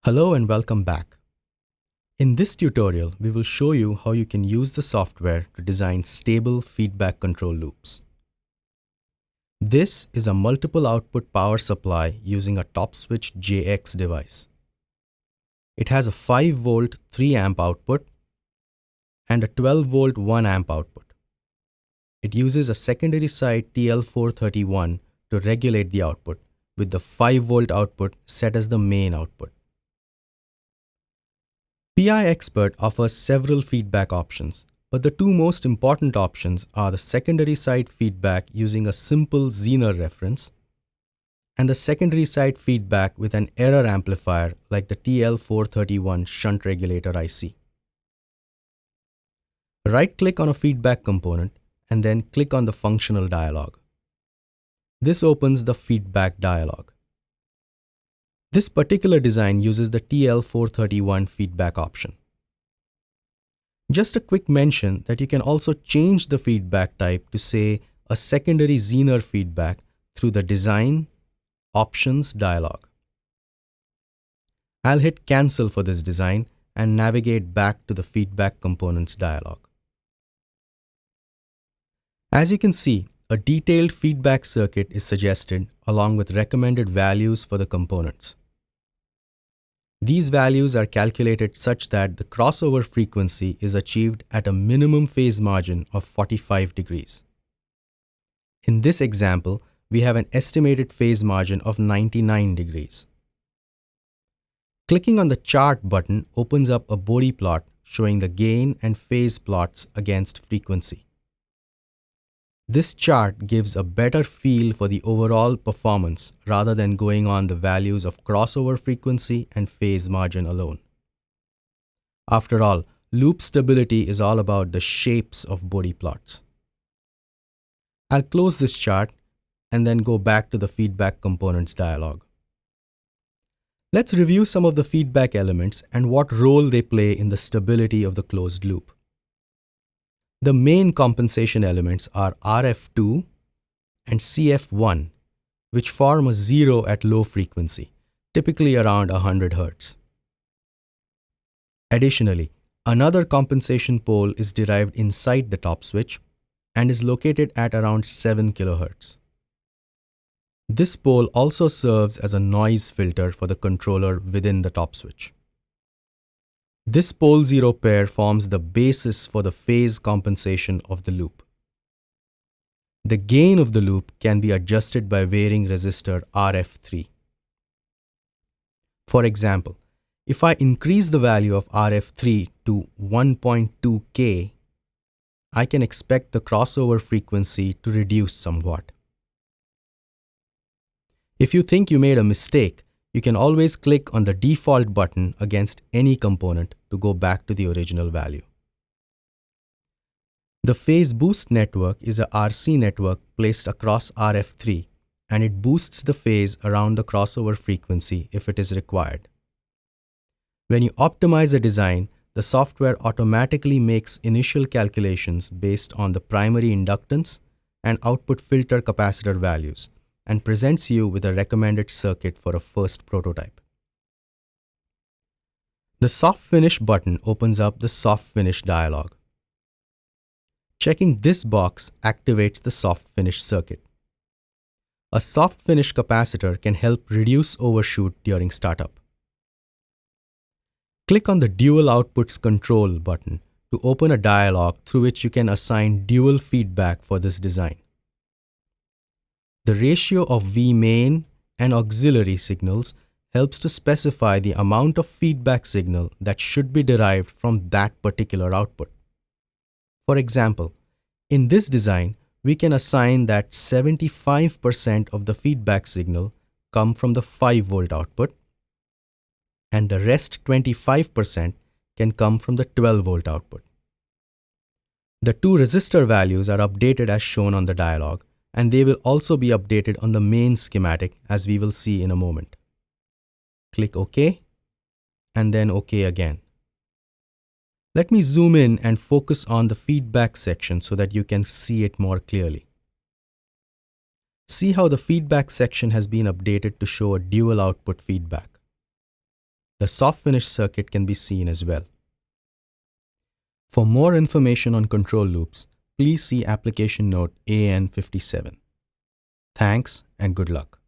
Hello and welcome back. In this tutorial, we will show you how you can use the software to design stable feedback control loops. This is a multiple output power supply using a top switch JX device. It has a 5 volt 3 amp output and a 12 volt 1 amp output. It uses a secondary side TL431 to regulate the output, with the 5 volt output set as the main output. PI Expert offers several feedback options, but the two most important options are the secondary side feedback using a simple Zener reference and the secondary side feedback with an error amplifier like the TL431 shunt regulator IC. Right-click on a feedback component and then click on the functional dialog. This opens the feedback dialog. This particular design uses the TL431 feedback option. Just a quick mention that you can also change the feedback type to say a secondary Zener feedback through the Design Options dialog. I'll hit Cancel for this design and navigate back to the Feedback Components dialog. As you can see, a detailed feedback circuit is suggested along with recommended values for the components. These values are calculated such that the crossover frequency is achieved at a minimum phase margin of 45 degrees. In this example, we have an estimated phase margin of 99 degrees. Clicking on the Chart button opens up a Bode plot showing the gain and phase plots against frequency. This chart gives a better feel for the overall performance rather than going on the values of crossover frequency and phase margin alone. After all, loop stability is all about the shapes of Bode plots. I'll close this chart and then go back to the Feedback Components dialog. Let's review some of the feedback elements and what role they play in the stability of the closed loop. The main compensation elements are RF2 and CF1, which form a zero at low frequency, typically around 100 Hz. Additionally, another compensation pole is derived inside the top switch and is located at around 7 kHz. This pole also serves as a noise filter for the controller within the top switch. This pole-zero pair forms the basis for the phase compensation of the loop. The gain of the loop can be adjusted by varying resistor RF3. For example, if I increase the value of RF3 to 1.2K, I can expect the crossover frequency to reduce somewhat. If you think you made a mistake, you can always click on the default button against any component to go back to the original value. The phase boost network is a RC network placed across RF3, and it boosts the phase around the crossover frequency if it is required. When you optimize a design, the software automatically makes initial calculations based on the primary inductance and output filter capacitor values, and presents you with a recommended circuit for a first prototype. The Soft Finish button opens up the Soft Finish dialog. Checking this box activates the Soft Finish circuit. A Soft Finish capacitor can help reduce overshoot during startup. Click on the Dual Outputs Control button to open a dialog through which you can assign dual feedback for this design. The ratio of Vmain and auxiliary signals helps to specify the amount of feedback signal that should be derived from that particular output. For example, in this design, we can assign that 75% of the feedback signal come from the 5 volt output, and the rest 25% can come from the 12 volt output. The two resistor values are updated as shown on the dialog, and they will also be updated on the main schematic as we will see in a moment. Click OK, and then OK again. Let me zoom in and focus on the feedback section so that you can see it more clearly. See how the feedback section has been updated to show a dual output feedback. The soft finish circuit can be seen as well. For more information on control loops, please see application note AN57. Thanks and good luck.